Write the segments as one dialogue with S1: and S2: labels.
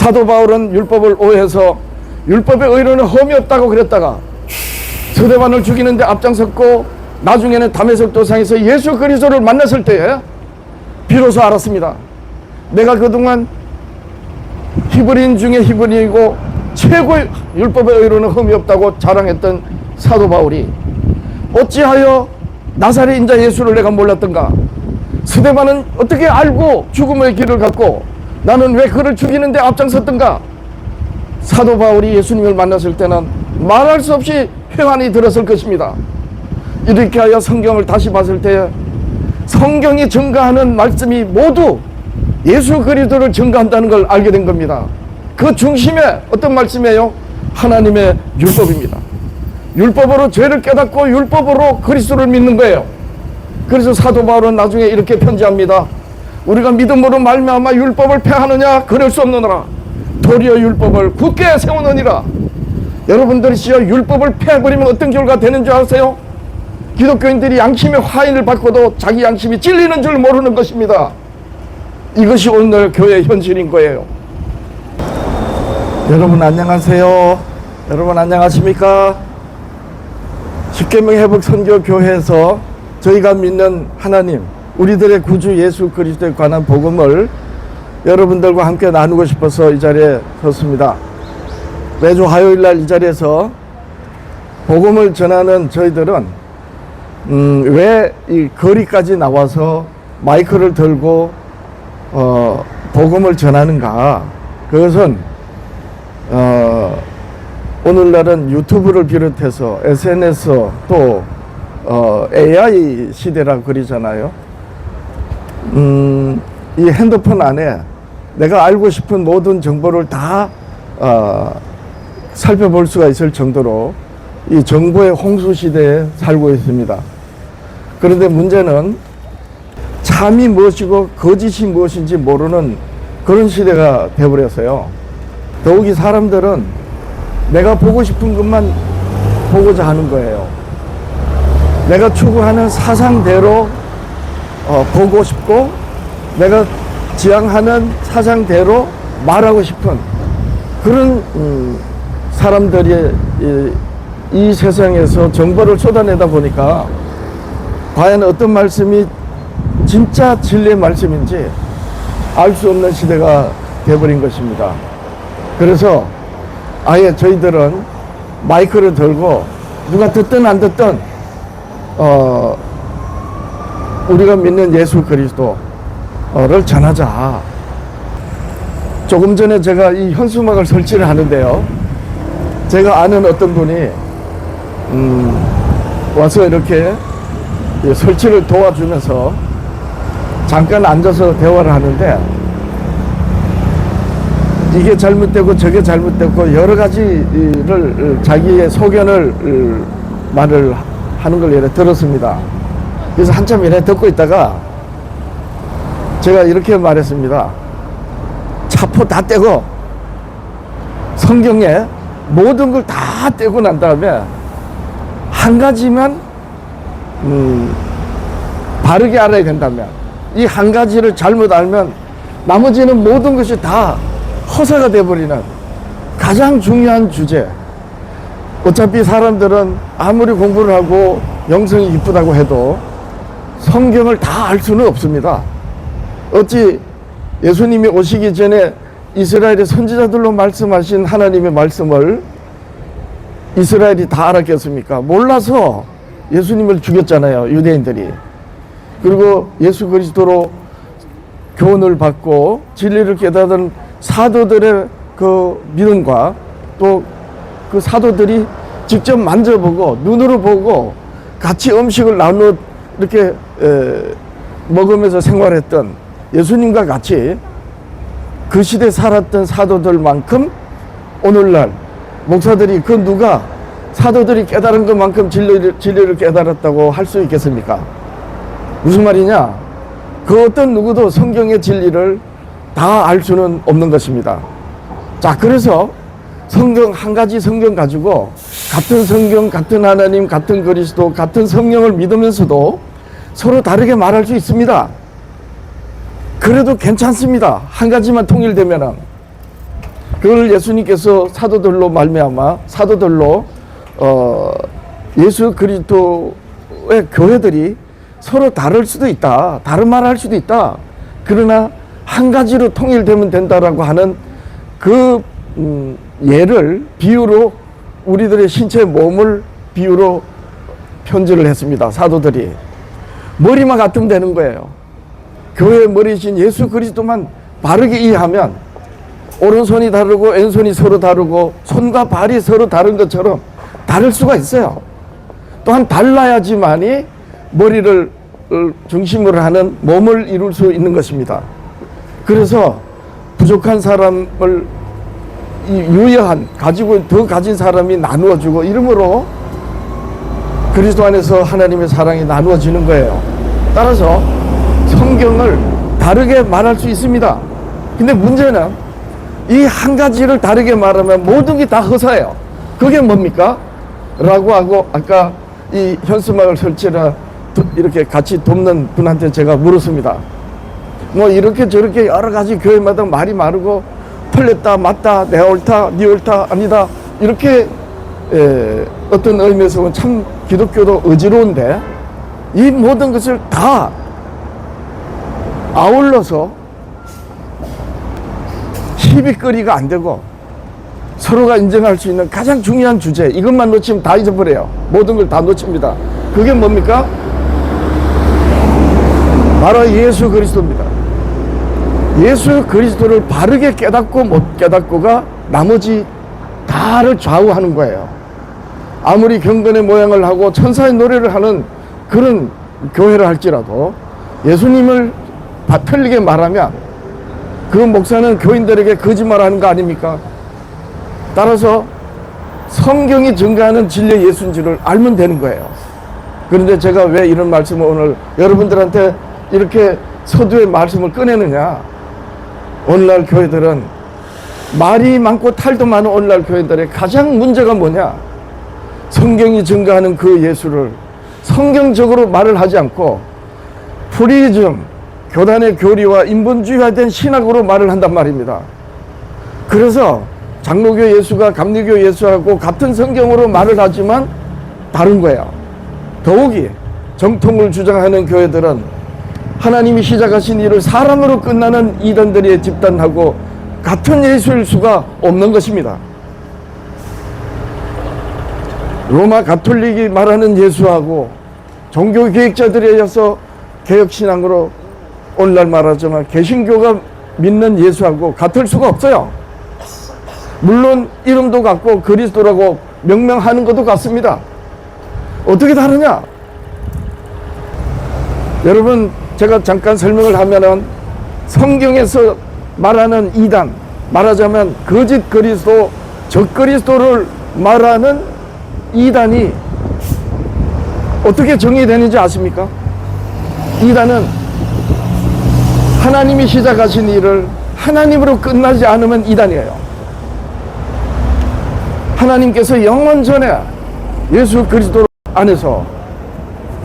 S1: 사도 바울은 율법을 오해해서 율법의 의로는 흠이 없다고 그랬다가 스데반을 죽이는데 앞장섰고 나중에는 다메섹 도상에서 예수 그리스도를 만났을 때에 비로소 알았습니다. 내가 그동안 히브리인 중에 히브리이고 최고의 율법의 의로는 흠이 없다고 자랑했던 사도 바울이 어찌하여 나사렛 인자 예수를 내가 몰랐던가? 스데반은 어떻게 알고 죽음의 길을 갔고 나는 왜 그를 죽이는데 앞장섰던가? 사도 바울이 예수님을 만났을 때는 말할 수 없이 회환이 들었을 것입니다. 이렇게 하여 성경을 다시 봤을 때 성경이 증거하는 말씀이 모두 예수 그리스도를 증거한다는 걸 알게 된 겁니다. 그 중심에 어떤 말씀이에요? 하나님의 율법입니다. 율법으로 죄를 깨닫고 율법으로 그리스도를 믿는 거예요. 그래서 사도 바울은 나중에 이렇게 편지합니다. 우리가 믿음으로 말미암아 율법을 폐하느냐? 그럴 수 없느니라. 도리어 율법을 굳게 세우느니라. 여러분들이 율법을 폐해버리면 어떤 결과가 되는 줄 아세요? 기독교인들이 양심의 화인을 받고도 자기 양심이 찔리는 줄 모르는 것입니다. 이것이 오늘 교회의 현실인 거예요. 여러분 안녕하세요. 여러분 안녕하십니까? 십계명 회복 선교 교회에서 저희가 믿는 하나님, 우리들의 구주 예수 그리스도에 관한 복음을 여러분들과 함께 나누고 싶어서 이 자리에 섰습니다. 매주 화요일 날 이 자리에서 복음을 전하는 저희들은 왜 이 거리까지 나와서 마이크를 들고 복음을 전하는가? 그것은 오늘날은 유튜브를 비롯해서 SNS 또 AI 시대라고 그러잖아요. 이 핸드폰 안에 내가 알고 싶은 모든 정보를 다 살펴볼 수가 있을 정도로 이 정보의 홍수 시대에 살고 있습니다. 그런데 문제는 참이 무엇이고 거짓이 무엇인지 모르는 그런 시대가 되어버렸어요. 더욱이 사람들은 내가 보고 싶은 것만 보고자 하는 거예요. 내가 추구하는 사상대로 보고 싶고 내가 지향하는 사상대로 말하고 싶은 그런 사람들이 이 세상에서 정보를 쏟아내다 보니까 과연 어떤 말씀이 진짜 진리의 말씀인지 알 수 없는 시대가 되어버린 것입니다. 그래서 아예 저희들은 마이크를 들고 누가 듣든 안 듣든 우리가 믿는 예수 그리스도를 전하자. 조금 전에 제가 이 현수막을 설치를 하는데요, 제가 아는 어떤 분이 와서 이렇게 설치를 도와주면서 잠깐 앉아서 대화를 하는데 이게 잘못되고 저게 잘못되고 여러 가지를 자기의 소견을 말을 하는 걸 이렇게 들었습니다. 그래서 한참 이렇게 듣고 있다가 제가 이렇게 말했습니다. 차포 다 떼고 성경에 모든 걸 다 떼고 난 다음에 한 가지만 바르게 알아야 된다면, 이 한 가지를 잘못 알면 나머지는 모든 것이 다 허사가 되어버리는 가장 중요한 주제. 어차피 사람들은 아무리 공부를 하고 영성이 이쁘다고 해도 성경을 다 알 수는 없습니다. 어찌 예수님이 오시기 전에 이스라엘의 선지자들로 말씀하신 하나님의 말씀을 이스라엘이 다 알았겠습니까? 몰라서 예수님을 죽였잖아요, 유대인들이. 그리고 예수 그리스도로 교훈을 받고 진리를 깨닫은 사도들의 그 믿음과 또 그 사도들이 직접 만져보고 눈으로 보고 같이 음식을 나누어 이렇게 먹으면서 생활했던 예수님과 같이 그 시대에 살았던 사도들만큼 오늘날 목사들이 그 누가 사도들이 깨달은 것만큼 진리를 깨달았다고 할 수 있겠습니까? 무슨 말이냐? 그 어떤 누구도 성경의 진리를 다 알 수는 없는 것입니다. 자, 그래서 성경 한 가지 성경 가지고 같은 성경, 같은 하나님, 같은 그리스도, 같은 성령을 믿으면서도 서로 다르게 말할 수 있습니다. 그래도 괜찮습니다. 한 가지만 통일되면은. 그걸 예수님께서 사도들로 말미암아 사도들로 예수 그리스도의 교회들이 서로 다를 수도 있다, 다른 말을 할 수도 있다, 그러나 한 가지로 통일되면 된다라고 하는 그 예를 비유로 우리들의 신체 몸을 비유로 편지를 했습니다. 사도들이 머리만 같으면 되는 거예요. 교회의 머리신 예수 그리스도만 바르게 이해하면 오른손이 다르고 왼손이 서로 다르고 손과 발이 서로 다른 것처럼 다를 수가 있어요. 또한 달라야지만이 머리를 중심으로 하는 몸을 이룰 수 있는 것입니다. 그래서 부족한 사람을 유여한 가지고 더 가진 사람이 나누어주고 이러므로 그리스도 안에서 하나님의 사랑이 나누어지는 거예요. 따라서 성경을 다르게 말할 수 있습니다. 근데 문제는 이 한 가지를 다르게 말하면 모든 게 다 허사예요. 그게 뭡니까? 라고 하고 아까 이 현수막을 설치라 이렇게 같이 돕는 분한테 제가 물었습니다. 뭐 이렇게 저렇게 여러 가지 교회마다 말이 마르고 틀렸다 맞다 내가 옳다 네 옳다 아니다 이렇게 어떤 의미에서 보면 참 기독교도 어지러운데 이 모든 것을 다 아울러서 시비거리가 안 되고 서로가 인정할 수 있는 가장 중요한 주제 이것만 놓치면 다 잊어버려요. 모든 걸 다 놓칩니다. 그게 뭡니까? 바로 예수 그리스도입니다. 예수 그리스도를 바르게 깨닫고 못 깨닫고가 나머지 다를 좌우하는 거예요. 아무리 경건의 모양을 하고 천사의 노래를 하는 그런 교회를 할지라도 예수님을 틀리게 말하면 그 목사는 교인들에게 거짓말하는 거 아닙니까? 따라서 성경이 증거하는 진리의 예수인지를 알면 되는 거예요. 그런데 제가 왜 이런 말씀을 오늘 여러분들한테 이렇게 서두에 말씀을 꺼내느냐? 오늘날 교회들은 말이 많고 탈도 많은 오늘날 교회들의 가장 문제가 뭐냐? 성경이 증거하는 그 예수를 성경적으로 말을 하지 않고 프리즘, 교단의 교리와 인본주의화된 신학으로 말을 한단 말입니다. 그래서 장로교 예수가 감리교 예수하고 같은 성경으로 말을 하지만 다른 거예요. 더욱이 정통을 주장하는 교회들은 하나님이 시작하신 일을 사람으로 끝나는 이단들의 집단하고 같은 예수일 수가 없는 것입니다. 로마 가톨릭이 말하는 예수하고 종교 계획자들에 의해서 개혁신앙으로 오늘날 말하자면 개신교가 믿는 예수하고 같을 수가 없어요. 물론 이름도 같고 그리스도라고 명명하는 것도 같습니다. 어떻게 다르냐? 여러분 제가 잠깐 설명을 하면은 성경에서 말하는 이단, 말하자면 거짓 그리스도, 적 그리스도를 말하는 이단이 어떻게 정의되는지 아십니까? 이단은 하나님이 시작하신 일을 하나님으로 끝나지 않으면 이단이에요. 하나님께서 영원 전에 예수 그리스도 안에서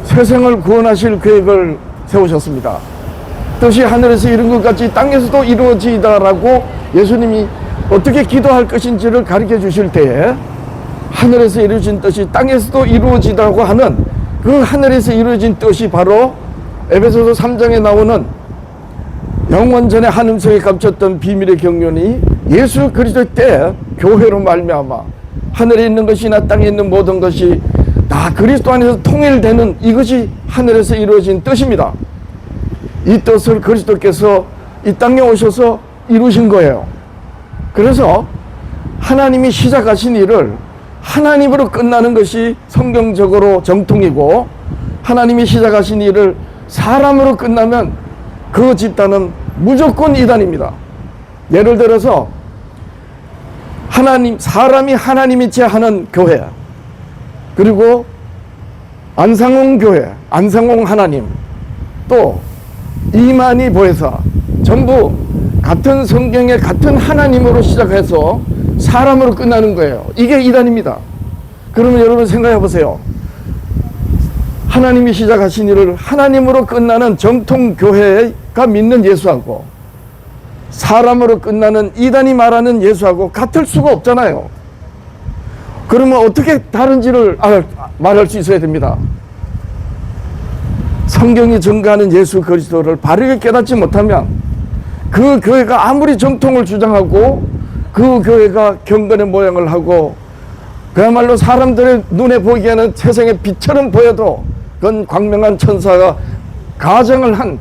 S1: 세상을 구원하실 계획을 세우셨습니다. 뜻이 하늘에서 이룬 것 같이 땅에서도 이루어지다라고 예수님이 어떻게 기도할 것인지를 가르쳐 주실 때에 하늘에서 이루어진 뜻이 땅에서도 이루어지다고 하는 그 하늘에서 이루어진 뜻이 바로 에베소서 3장에 나오는 영원 전에 하늘성에 감췄던 비밀의 경륜이 예수 그리스도 때 교회로 말미암아 하늘에 있는 것이나 땅에 있는 모든 것이 다 그리스도 안에서 통일되는 이것이 하늘에서 이루어진 뜻입니다. 이 뜻을 그리스도께서 이 땅에 오셔서 이루신 거예요. 그래서 하나님이 시작하신 일을 하나님으로 끝나는 것이 성경적으로 정통이고 하나님이 시작하신 일을 사람으로 끝나면 그 집단은 무조건 이단입니다. 예를 들어서 사람이 하나님이 제하는 교회, 그리고 안상홍 교회, 안상홍 하나님, 또 이만희 보혜사, 전부 같은 성경에 같은 하나님으로 시작해서 사람으로 끝나는 거예요. 이게 이단입니다. 그러면 여러분 생각해 보세요. 하나님이 시작하신 일을 하나님으로 끝나는 정통 교회가 믿는 예수하고 사람으로 끝나는 이단이 말하는 예수하고 같을 수가 없잖아요. 그러면 어떻게 다른지를 말할 수 있어야 됩니다. 성경이 증거하는 예수 그리스도를 바르게 깨닫지 못하면 그 교회가 아무리 정통을 주장하고 그 교회가 경건의 모양을 하고 그야말로 사람들의 눈에 보기에는 세상의 빛처럼 보여도 그건 광명한 천사가 가정을 한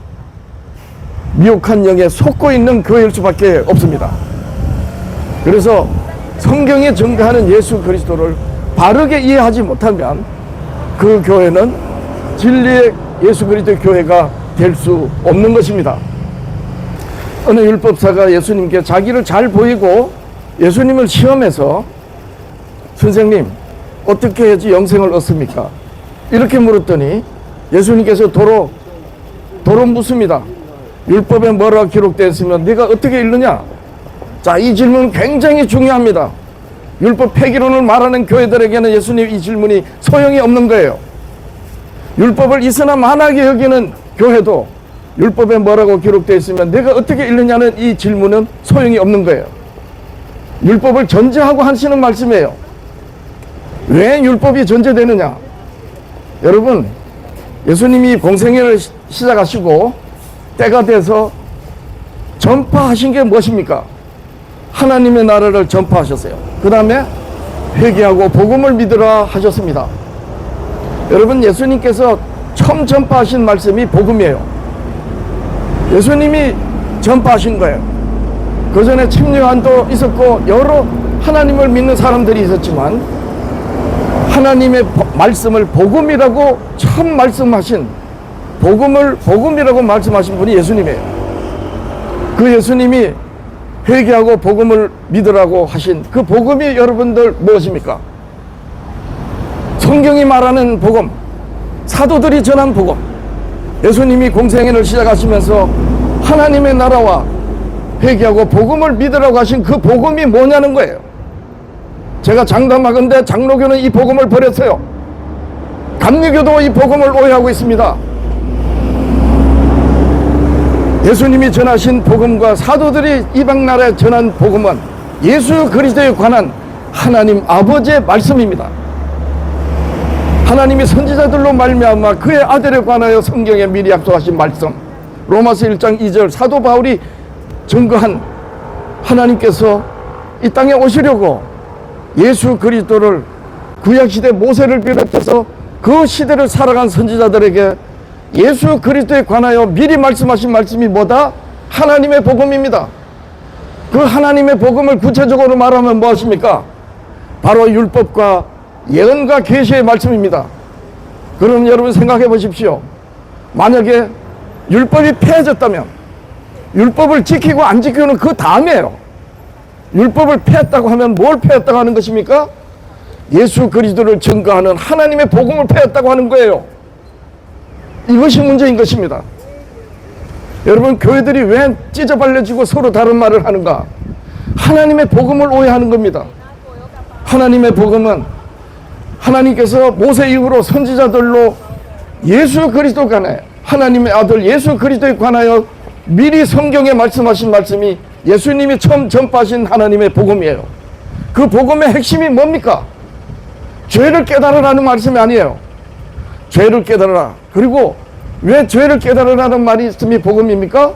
S1: 미혹한 영에 속고 있는 교회일 수밖에 없습니다. 그래서 성경에 증거하는 예수 그리스도를 바르게 이해하지 못하면 그 교회는 진리의 예수 그리스도의 교회가 될 수 없는 것입니다. 어느 율법사가 예수님께 자기를 잘 보이고 예수님을 시험해서 선생님 어떻게 해야지 영생을 얻습니까? 이렇게 물었더니 예수님께서 도로 묻습니다. 율법에 뭐라 기록되어 있으면 네가 어떻게 읽느냐? 자, 이 질문은 굉장히 중요합니다. 율법 폐기론을 말하는 교회들에게는 예수님 이 질문이 소용이 없는 거예요. 율법을 있으나 만하게 여기는 교회도 율법에 뭐라고 기록되어 있으면 내가 어떻게 읽느냐는 이 질문은 소용이 없는 거예요. 율법을 전제하고 하시는 말씀이에요. 왜 율법이 전제되느냐? 여러분, 예수님이 공생애를 시작하시고 때가 돼서 전파하신 게 무엇입니까? 하나님의 나라를 전파하셨어요. 그 다음에 회개하고 복음을 믿으라 하셨습니다. 여러분, 예수님께서 처음 전파하신 말씀이 복음이에요. 예수님이 전파하신 거예요. 그 전에 침례요한도 있었고 여러 하나님을 믿는 사람들이 있었지만 하나님의 말씀을 복음이라고 처음 말씀하신 복음을 복음이라고 말씀하신 분이 예수님이에요. 그 예수님이 회개하고 복음을 믿으라고 하신 그 복음이 여러분들 무엇입니까? 성경이 말하는 복음, 사도들이 전한 복음. 예수님이 공생애를 시작하시면서 하나님의 나라와 회개하고 복음을 믿으라고 하신 그 복음이 뭐냐는 거예요. 제가 장담하건대 장로교는 이 복음을 버렸어요. 감리교도 이 복음을 오해하고 있습니다. 예수님이 전하신 복음과 사도들이 이방 나라에 전한 복음은 예수 그리스도에 관한 하나님 아버지의 말씀입니다. 하나님이 선지자들로 말미암아 그의 아들에 관하여 성경에 미리 약속하신 말씀, 로마서 1장 2절 사도 바울이 증거한 하나님께서 이 땅에 오시려고 예수 그리스도를 구약시대 모세를 비롯해서 그 시대를 살아간 선지자들에게 예수 그리스도에 관하여 미리 말씀하신 말씀이 뭐다? 하나님의 복음입니다. 그 하나님의 복음을 구체적으로 말하면 무엇입니까? 바로 율법과 예언과 계시의 말씀입니다. 그럼 여러분 생각해 보십시오. 만약에 율법이 폐해졌다면 율법을 지키고 안 지키고는 그 다음이에요. 율법을 폐했다고 하면 뭘 폐했다고 하는 것입니까? 예수 그리스도를 증거하는 하나님의 복음을 폐했다고 하는 거예요. 이것이 문제인 것입니다. 여러분, 교회들이 왜 찢어발려지고 서로 다른 말을 하는가? 하나님의 복음을 오해하는 겁니다. 하나님의 복음은 하나님께서 모세 이후로 선지자들로 예수 그리스도 관하여 하나님의 아들 예수 그리스도에 관하여 미리 성경에 말씀하신 말씀이 예수님이 처음 전파하신 하나님의 복음이에요. 그 복음의 핵심이 뭡니까? 죄를 깨달으라는 말씀이 아니에요. 죄를 깨달으라. 그리고 왜 죄를 깨달으라는 말씀이 복음입니까?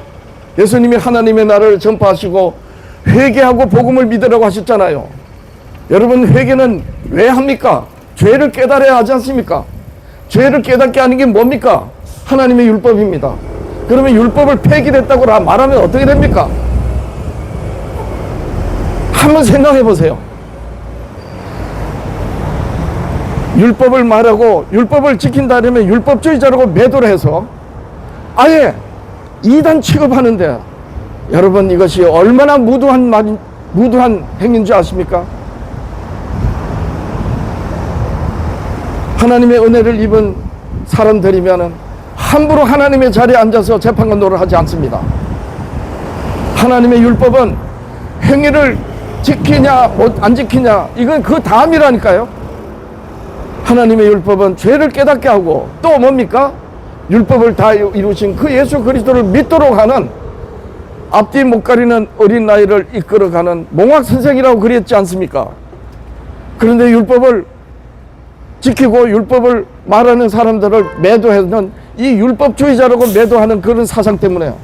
S1: 예수님이 하나님의 나라를 전파하시고 회개하고 복음을 믿으라고 하셨잖아요. 여러분, 회개는 왜 합니까? 죄를 깨달아야 하지 않습니까? 죄를 깨닫게 하는 게 뭡니까? 하나님의 율법입니다. 그러면 율법을 폐기됐다고 말하면 어떻게 됩니까? 한번 생각해 보세요. 율법을 말하고 율법을 지킨다면 율법주의자라고 매도를 해서 아예 이단 취급하는데, 여러분, 이것이 얼마나 무도한 행위인 줄 아십니까? 하나님의 은혜를 입은 사람들이면 함부로 하나님의 자리에 앉아서 재판관노를 하지 않습니다. 하나님의 율법은 행위를 지키냐 안 지키냐 이건 그 다음이라니까요. 하나님의 율법은 죄를 깨닫게 하고 또 뭡니까? 율법을 다 이루신 그 예수 그리스도를 믿도록 하는 앞뒤 못 가리는 어린 나이를 이끌어가는 몽학 선생이라고 그랬지 않습니까? 그런데 율법을 지키고 율법을 말하는 사람들을 매도하는 이 율법주의자라고 매도하는 그런 사상 때문에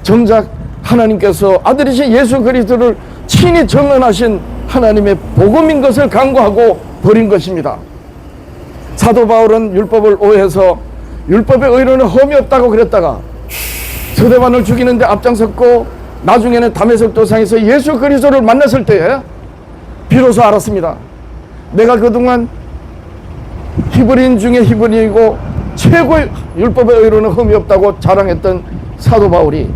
S1: 정작 하나님께서 아들이신 예수 그리스도를 친히 정언하신 하나님의 복음인 것을 간과하고 버린 것입니다. 사도 바울은 율법을 오해해서 율법의 의로는 흠이 없다고 그랬다가 스데반을 죽이는데 앞장섰고 나중에는 다메섹 도상에서 예수 그리스도를 만났을 때에 비로소 알았습니다. 내가 그동안 히브리인 중에 히브리이고 최고의 율법의 의로는 흠이 없다고 자랑했던 사도 바울이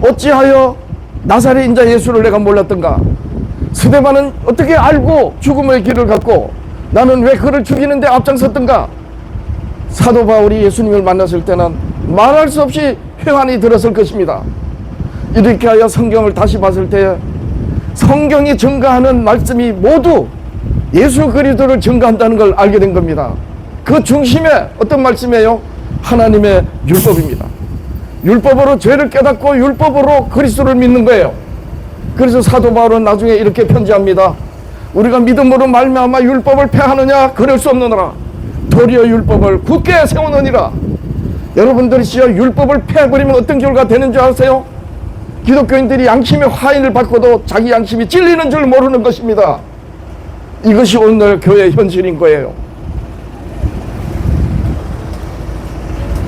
S1: 어찌하여 나사렛 인자 예수를 내가 몰랐던가? 스데반은 어떻게 알고 죽음의 길을 갔고 나는 왜 그를 죽이는데 앞장섰던가? 사도 바울이 예수님을 만났을 때는 말할 수 없이 회환이 들었을 것입니다. 이렇게 하여 성경을 다시 봤을 때 성경이 증가하는 말씀이 모두 예수 그리스도를 증가한다는 걸 알게 된 겁니다. 그 중심에 어떤 말씀이에요? 하나님의 율법입니다. 율법으로 죄를 깨닫고 율법으로 그리스도를 믿는 거예요. 그래서 사도 바울은 나중에 이렇게 편지합니다. 우리가 믿음으로 말미암아 율법을 폐하느냐? 그럴 수 없느니라. 도리어 율법을 굳게 세우느니라. 여러분들이시여 율법을 폐해버리면 어떤 결과가 되는 줄 아세요? 기독교인들이 양심의 화인을 받고도 자기 양심이 찔리는 줄 모르는 것입니다. 이것이 오늘 교회의 현실인 거예요.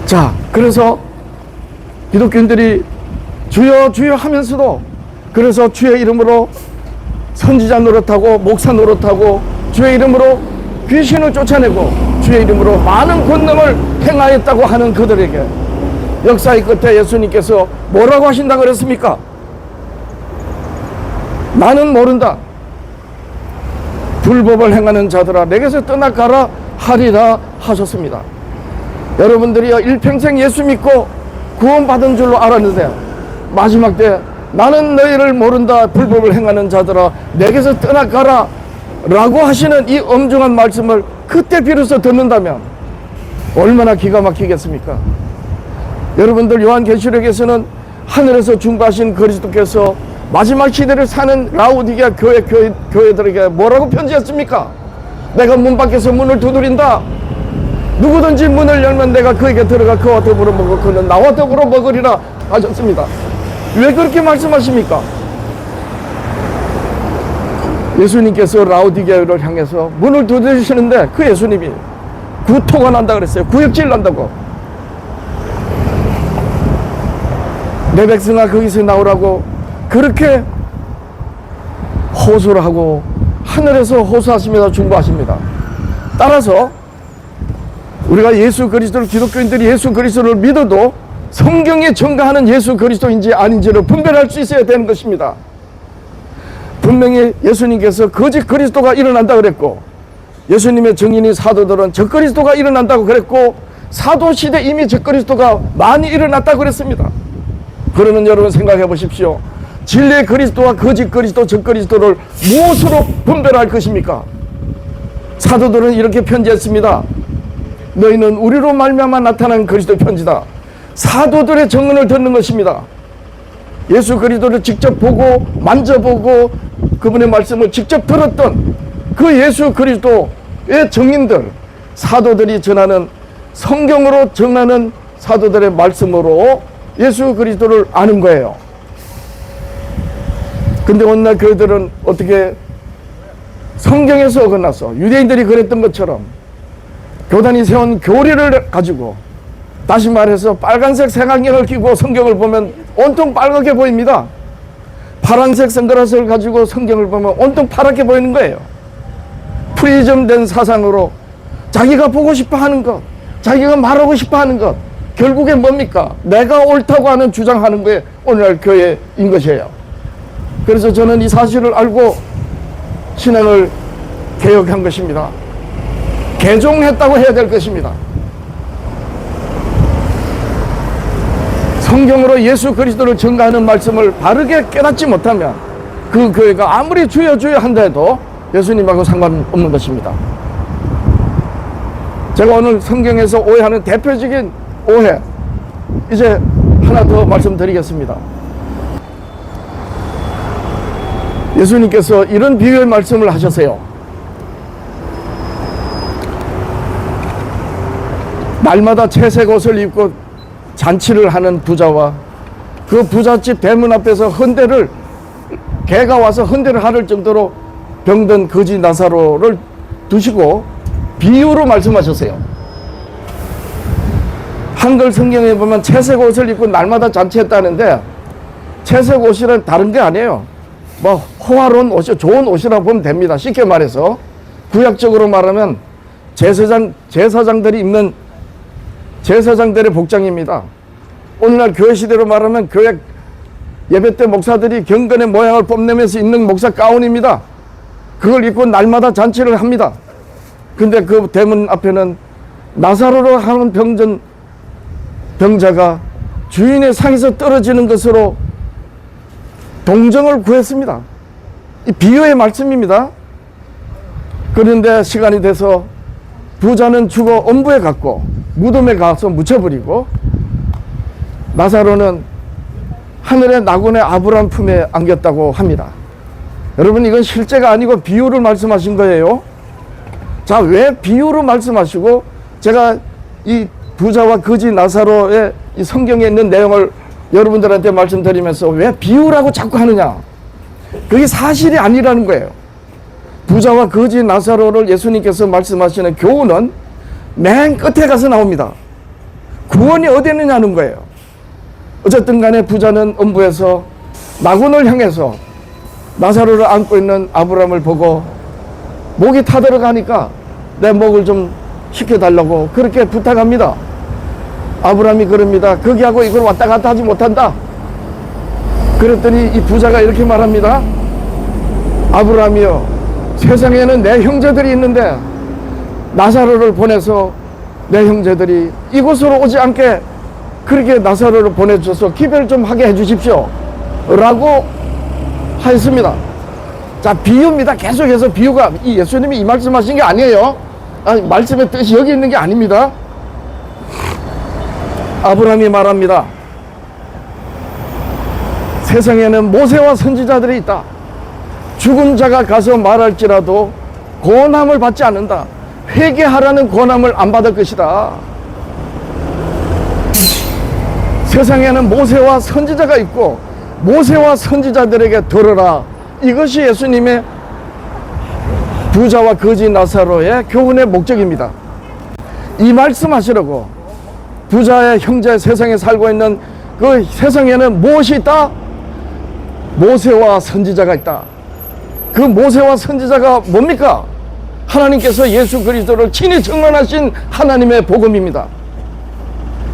S1: 자, 그래서 기독교인들이 주여 주여 하면서도 그래서 주의 이름으로 선지자 노릇하고 목사 노릇하고 주의 이름으로 귀신을 쫓아내고 주의 이름으로 많은 권능을 행하였다고 하는 그들에게 역사의 끝에 예수님께서 뭐라고 하신다고 그랬습니까? 나는 모른다. 불법을 행하는 자들아 내게서 떠나가라 하리라 하셨습니다. 여러분들이 일평생 예수 믿고 구원받은 줄로 알았는데 마지막 때 나는 너희를 모른다 불법을 행하는 자들아 내게서 떠나가라 라고 하시는 이 엄중한 말씀을 그때 비로소 듣는다면 얼마나 기가 막히겠습니까? 여러분들 요한계시록에서는 하늘에서 중보하신 그리스도께서 마지막 시대를 사는 라오디게아 교회들에게 뭐라고 편지했습니까? 내가 문 밖에서 문을 두드린다. 누구든지 문을 열면 내가 그에게 들어가 그와 더불어 먹고 그는 나와 더불어 먹으리라 하셨습니다. 왜 그렇게 말씀하십니까? 예수님께서 라오디게아를 향해서 문을 두드리시는데 그 예수님이 구토가 난다 그랬어요. 구역질 난다고. 내 백성아 거기서 나오라고 그렇게 호소를 하고 하늘에서 호소하시면서 중보하십니다. 따라서 우리가 예수 그리스도를 기독교인들이 예수 그리스도를 믿어도 성경에 증가하는 예수 그리스도인지 아닌지를 분별할 수 있어야 되는 것입니다. 분명히 예수님께서 거짓 그리스도가 일어난다 그랬고 예수님의 증인인 사도들은 적 그리스도가 일어난다고 그랬고 사도시대 이미 적 그리스도가 많이 일어났다고 그랬습니다. 그러면 여러분 생각해 보십시오. 진리의 그리스도와 거짓 그리스도, 적 그리스도를 무엇으로 분별할 것입니까? 사도들은 이렇게 편지했습니다. 너희는 우리로 말미암아 나타난 그리스도 편지다. 사도들의 증언을 듣는 것입니다. 예수 그리스도를 직접 보고 만져보고 그분의 말씀을 직접 들었던 그 예수 그리스도의 증인들, 사도들이 전하는 성경으로 전하는 사도들의 말씀으로 예수 그리스도를 아는 거예요. 근데 오늘날 교회들은 어떻게 성경에서 어긋나서 유대인들이 그랬던 것처럼 교단이 세운 교리를 가지고 다시 말해서 빨간색 색안경을 끼고 성경을 보면 온통 빨갛게 보입니다. 파란색 선글라스를 가지고 성경을 보면 온통 파랗게 보이는 거예요. 프리즘된 사상으로 자기가 보고 싶어 하는 것, 자기가 말하고 싶어 하는 것, 결국에 뭡니까? 내가 옳다고 하는 주장하는 거에 오늘날 교회인 것이에요. 그래서 저는 이 사실을 알고 신앙을 개혁한 것입니다. 개종했다고 해야 될 것입니다. 성경으로 예수 그리스도를 증거하는 말씀을 바르게 깨닫지 못하면 그 교회가 아무리 주여 주여 한다 해도 예수님하고 상관없는 것입니다. 제가 오늘 성경에서 오해하는 대표적인 오해 이제 하나 더 말씀드리겠습니다. 예수님께서 이런 비유의 말씀을 하셨어요. 날마다 채색 옷을 입고 잔치를 하는 부자와 그 부잣집 대문 앞에서 개가 와서 헌대를 하를 정도로 병든 거지 나사로를 두시고 비유로 말씀하셨어요. 한글 성경에 보면 채색 옷을 입고 날마다 잔치했다는데, 채색 옷이란 다른 게 아니에요. 뭐 호화로운 옷이, 좋은 옷이라고 보면 됩니다. 쉽게 말해서 구약적으로 말하면 제사장들이 입는 제사장들의 복장입니다. 오늘날 교회 시대로 말하면 교회 예배 때 목사들이 경건의 모양을 뽐내면서 입는 목사 가운입니다. 그걸 입고 날마다 잔치를 합니다. 근데 그 대문 앞에는 나사로로 하는 병자가 주인의 상에서 떨어지는 것으로 동정을 구했습니다. 이 비유의 말씀입니다. 그런데 시간이 돼서 부자는 죽어 엄부에 갔고 무덤에 가서 묻혀버리고, 나사로는 하늘의 나군의 아브라함 품에 안겼다고 합니다. 여러분, 이건 실제가 아니고 비유를 말씀하신 거예요. 자, 왜 비유로 말씀하시고 제가 이 부자와 거지 나사로의 이 성경에 있는 내용을 여러분들한테 말씀드리면서 왜 비유라고 자꾸 하느냐? 그게 사실이 아니라는 거예요. 부자와 거지 나사로를 예수님께서 말씀하시는 교훈은 맨 끝에 가서 나옵니다. 구원이 어디 있느냐는 거예요. 어쨌든 간에 부자는 엄부에서 나군을 향해서 나사로를 안고 있는 아브라함을 보고 목이 타들어가니까 내 목을 좀 식혀달라고 그렇게 부탁합니다. 아브라함이 그럽니다. 거기하고 이걸 왔다 갔다 하지 못한다. 그랬더니 이 부자가 이렇게 말합니다. 아브라함이여, 세상에는 내 형제들이 있는데 나사로를 보내서 내 형제들이 이곳으로 오지 않게 그렇게 나사로를 보내주셔서 기별을 좀 하게 해주십시오 라고 하였습니다. 자, 비유입니다. 계속해서 비유가, 이 예수님이 이 말씀하신 게 아니에요. 말씀의 뜻이 여기 있는 게 아닙니다. 아브라함이 말합니다. 세상에는 모세와 선지자들이 있다. 죽은 자가 가서 말할지라도 고난을 받지 않는다. 회개하라는 고난을 안 받을 것이다. 세상에는 모세와 선지자가 있고 모세와 선지자들에게 들으라. 이것이 예수님의 부자와 거지 나사로의 교훈의 목적입니다. 이 말씀하시려고 부자의 형제 세상에 살고 있는 그 세상에는 무엇이 있다? 모세와 선지자가 있다. 그 모세와 선지자가 뭡니까? 하나님께서 예수 그리스도를 친히 증언하신 하나님의 복음입니다.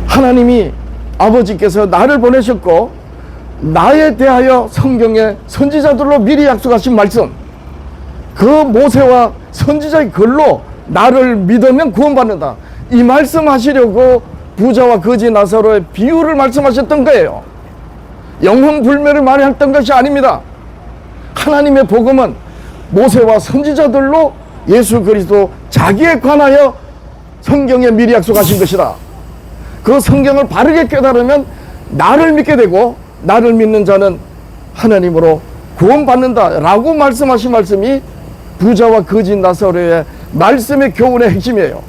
S1: 하나님이 아버지께서 나를 보내셨고 나에 대하여 성경의 선지자들로 미리 약속하신 말씀, 그 모세와 선지자의 글로 나를 믿으면 구원받는다. 이 말씀하시려고 부자와 거지 나사로의 비유를 말씀하셨던 거예요. 영혼불멸을 말했던 것이 아닙니다. 하나님의 복음은 모세와 선지자들로 예수 그리스도 자기에 관하여 성경에 미리 약속하신 것이다. 그 성경을 바르게 깨달으면 나를 믿게 되고 나를 믿는 자는 하나님으로 구원받는다 라고 말씀하신 말씀이 부자와 거지 나사로의 말씀의 교훈의 핵심이에요.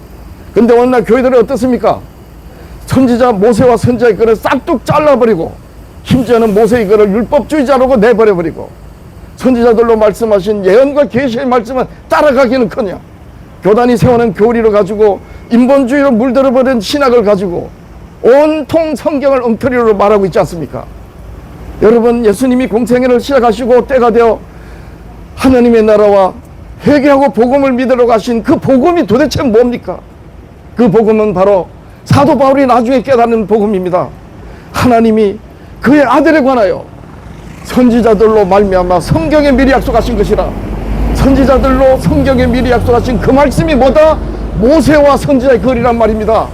S1: 근데 오늘날 교회들은 어떻습니까? 선지자 모세와 선지자의 글을 싹둑 잘라버리고 심지어는 모세의 글을 율법주의자라고 내버려버리고 선지자들로 말씀하신 예언과 계시의 말씀은 따라가기는커녕 교단이 세우는 교리를 가지고 인본주의로 물들어버린 신학을 가지고 온통 성경을 엉터리로 말하고 있지 않습니까? 여러분, 예수님이 공생애를 시작하시고 때가 되어 하나님의 나라와 회개하고 복음을 믿으러 가신 그 복음이 도대체 뭡니까? 그 복음은 바로 사도 바울이 나중에 깨닫는 복음입니다. 하나님이 그의 아들에 관하여 선지자들로 말미암아 성경에 미리 약속하신 것이라. 선지자들로 성경에 미리 약속하신 그 말씀이 뭐다? 모세와 선지자의 글이란 말입니다.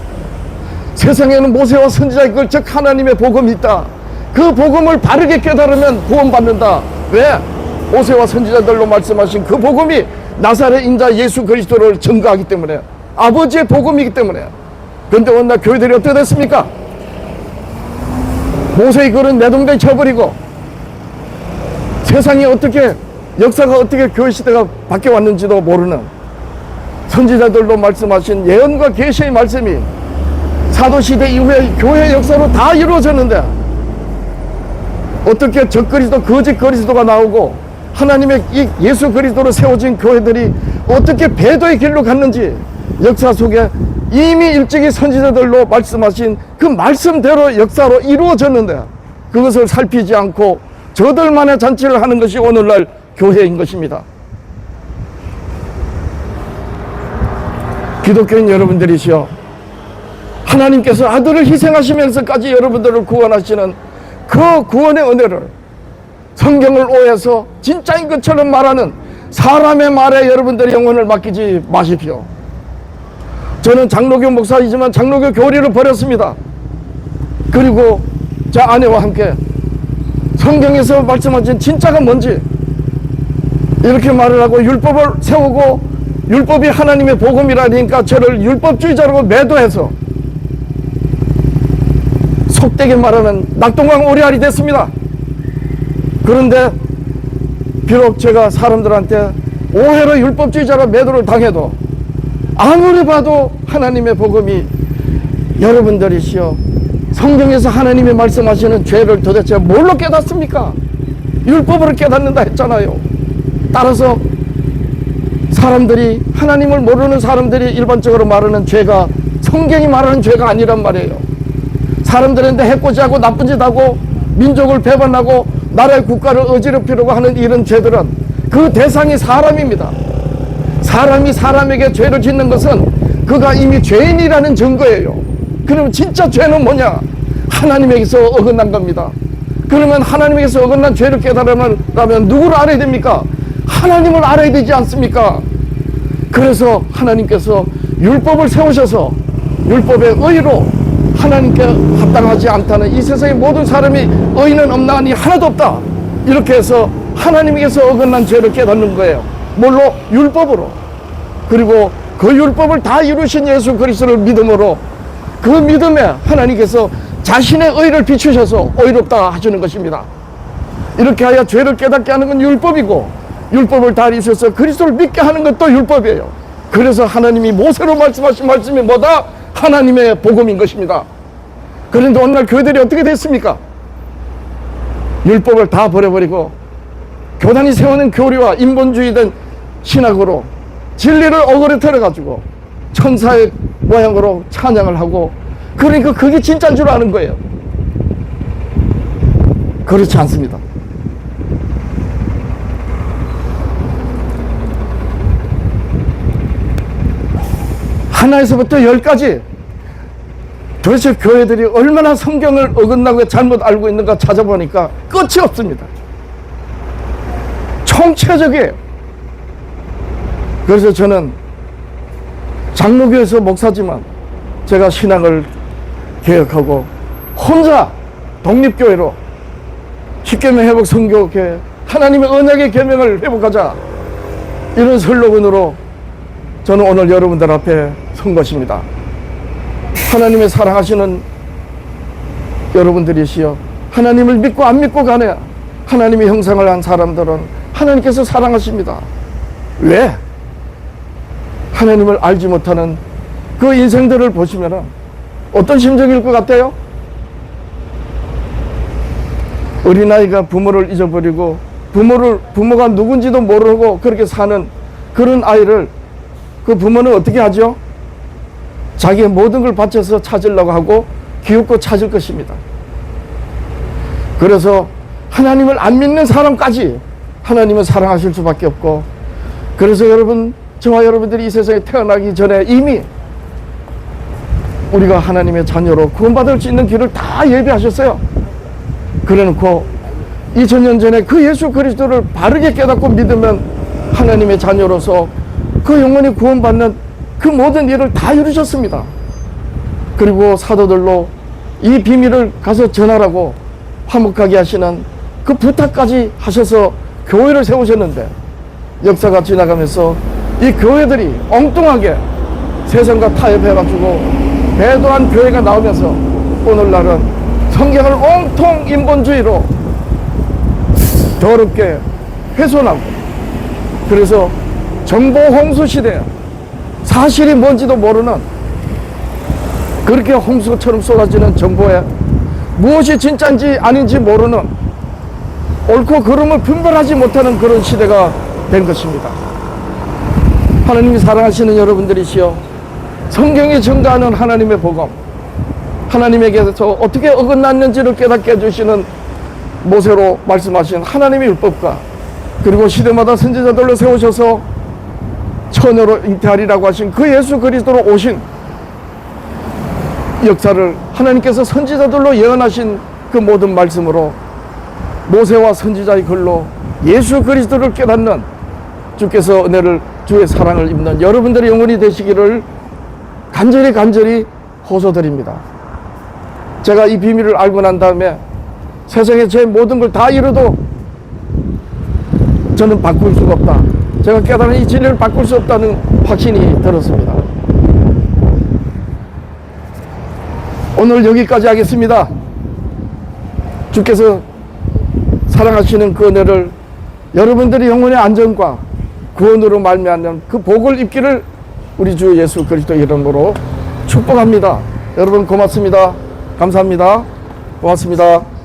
S1: 세상에는 모세와 선지자의 글, 즉 하나님의 복음이 있다. 그 복음을 바르게 깨달으면 구원받는다. 왜? 모세와 선지자들로 말씀하신 그 복음이 나사렛 인자 예수 그리스도를 증거하기 때문에, 아버지의 복음이기 때문에. 그런데 오늘 교회들이 어떻게 됐습니까? 모세의 글은 내동댕이 쳐버리고 세상이 어떻게 역사가 어떻게 교회 시대가 바뀌어 왔는지도 모르는 선지자들로 말씀하신 예언과 계시의 말씀이 사도시대 이후에 교회 역사로 다 이루어졌는데 어떻게 적그리스도 거짓 그리스도가 나오고 하나님의 이 예수 그리스도로 세워진 교회들이 어떻게 배도의 길로 갔는지 역사 속에 이미 일찍이 선지자들로 말씀하신 그 말씀대로 역사로 이루어졌는데 그것을 살피지 않고 저들만의 잔치를 하는 것이 오늘날 교회인 것입니다. 기독교인 여러분들이시여, 하나님께서 아들을 희생하시면서까지 여러분들을 구원하시는 그 구원의 은혜를 성경을 오해해서 진짜인 것처럼 말하는 사람의 말에 여러분들의 영혼을 맡기지 마십시오. 저는 장로교 목사이지만 장로교 교리를 버렸습니다. 그리고 제 아내와 함께 성경에서 말씀하신 진짜가 뭔지 이렇게 말을 하고 율법을 세우고 율법이 하나님의 복음이라니까 저를 율법주의자라고 매도해서 속되게 말하는 낙동강 오리알이 됐습니다. 그런데 비록 제가 사람들한테 오해로 율법주의자라 매도를 당해도 아무리 봐도 하나님의 복음이 여러분들이시여 성경에서 하나님이 말씀하시는 죄를 도대체 뭘로 깨닫습니까? 율법으로 깨닫는다 했잖아요. 따라서 사람들이 하나님을 모르는 사람들이 일반적으로 말하는 죄가 성경이 말하는 죄가 아니란 말이에요. 사람들한테 해코지하고 나쁜 짓 하고 민족을 배반하고 나라의 국가를 어지럽히려고 하는 이런 죄들은 그 대상이 사람입니다. 사람이 사람에게 죄를 짓는 것은 그가 이미 죄인이라는 증거예요. 그러면 진짜 죄는 뭐냐? 하나님에게서 어긋난 겁니다. 그러면 하나님에게서 어긋난 죄를 깨달으면 누구를 알아야 됩니까? 하나님을 알아야 되지 않습니까? 그래서 하나님께서 율법을 세우셔서 율법의 의로 하나님께 합당하지 않다는 이 세상의 모든 사람이 의인은 없나 하니 하나도 없다, 이렇게 해서 하나님께서 어긋난 죄를 깨닫는 거예요. 뭘로? 율법으로. 그리고 그 율법을 다 이루신 예수 그리스도를 믿음으로 그 믿음에 하나님께서 자신의 의를 비추셔서 의롭다 하시는 것입니다. 이렇게 하여 죄를 깨닫게 하는 건 율법이고 율법을 다 이루셔서 그리스도를 믿게 하는 것도 율법이에요. 그래서 하나님이 모세로 말씀하신 말씀이 뭐다? 하나님의 복음인 것입니다. 그런데 오늘날 교회들이 어떻게 됐습니까? 율법을 다 버려버리고 교단이 세우는 교리와 인본주의된 신학으로 진리를 어그러뜨려가지고 천사의 모양으로 찬양을 하고, 그러니까 그게 진짜인 줄 아는 거예요. 그렇지 않습니다. 하나에서부터 10까지 도대체 교회들이 얼마나 성경을 어긋나고 잘못 알고 있는가 찾아보니까 끝이 없습니다. 총체적이에요. 그래서 저는 장로교에서 목사지만 제가 신앙을 개혁하고 혼자 독립교회로 십계명 회복 선교교회 하나님의 언약의 계명을 회복하자, 이런 슬로건으로 저는 오늘 여러분들 앞에 선 것입니다. 하나님의 사랑하시는 여러분들이시여, 하나님을 믿고 안 믿고 간에 하나님의 형상을 한 사람들은 하나님께서 사랑하십니다. 왜? 하나님을 알지 못하는 그 인생들을 보시면 어떤 심정일 것 같아요? 어린아이가 부모를 잊어버리고 부모가 누군지도 모르고 그렇게 사는 그런 아이를 그 부모는 어떻게 하죠? 자기의 모든 걸 바쳐서 찾으려고 하고 기웃고 찾을 것입니다. 그래서 하나님을 안 믿는 사람까지 하나님은 사랑하실 수밖에 없고, 그래서 여러분, 저와 여러분들이 이 세상에 태어나기 전에 이미 우리가 하나님의 자녀로 구원받을 수 있는 길을 다 예비하셨어요. 그래놓고 2000년 전에 그 예수 그리스도를 바르게 깨닫고 믿으면 하나님의 자녀로서 그 영혼이 구원받는 그 모든 일을 다 이루셨습니다. 그리고 사도들로 이 비밀을 가서 전하라고 화목하게 하시는 그 부탁까지 하셔서 교회를 세우셨는데, 역사가 지나가면서 이 교회들이 엉뚱하게 세상과 타협해가지고 배도한 교회가 나오면서 오늘날은 성경을 온통 인본주의로 더럽게 훼손하고 그래서 정보 홍수 시대, 사실이 뭔지도 모르는, 그렇게 홍수처럼 쏟아지는 정보에 무엇이 진짜인지 아닌지 모르는, 옳고 그름을 분별하지 못하는 그런 시대가 된 것입니다. 하나님이 사랑하시는 여러분들이시여, 성경이 증거하는 하나님의 복음, 하나님에게서 어떻게 어긋났는지를 깨닫게 해주시는 모세로 말씀하신 하나님의 율법과, 그리고 시대마다 선지자들로 세우셔서 처녀로 잉태하리라고 하신 그 예수 그리스도로 오신 역사를 하나님께서 선지자들로 예언하신 그 모든 말씀으로 모세와 선지자의 글로 예수 그리스도를 깨닫는, 주께서 은혜를, 주의 사랑을 입는 여러분들의 영혼이 되시기를 간절히 호소드립니다. 제가 이 비밀을 알고 난 다음에 세상에 제 모든 걸 다 이뤄도 저는 바꿀 수가 없다, 제가 깨달은 이 진리를 바꿀 수 없다는 확신이 들었습니다. 오늘 여기까지 하겠습니다. 주께서 사랑하시는 그 은혜를, 여러분들의 영혼의 안전과 구원으로 말미암는 그 복을 입기를 우리 주 예수 그리스도 이름으로 축복합니다. 여러분 고맙습니다. 감사합니다. 고맙습니다.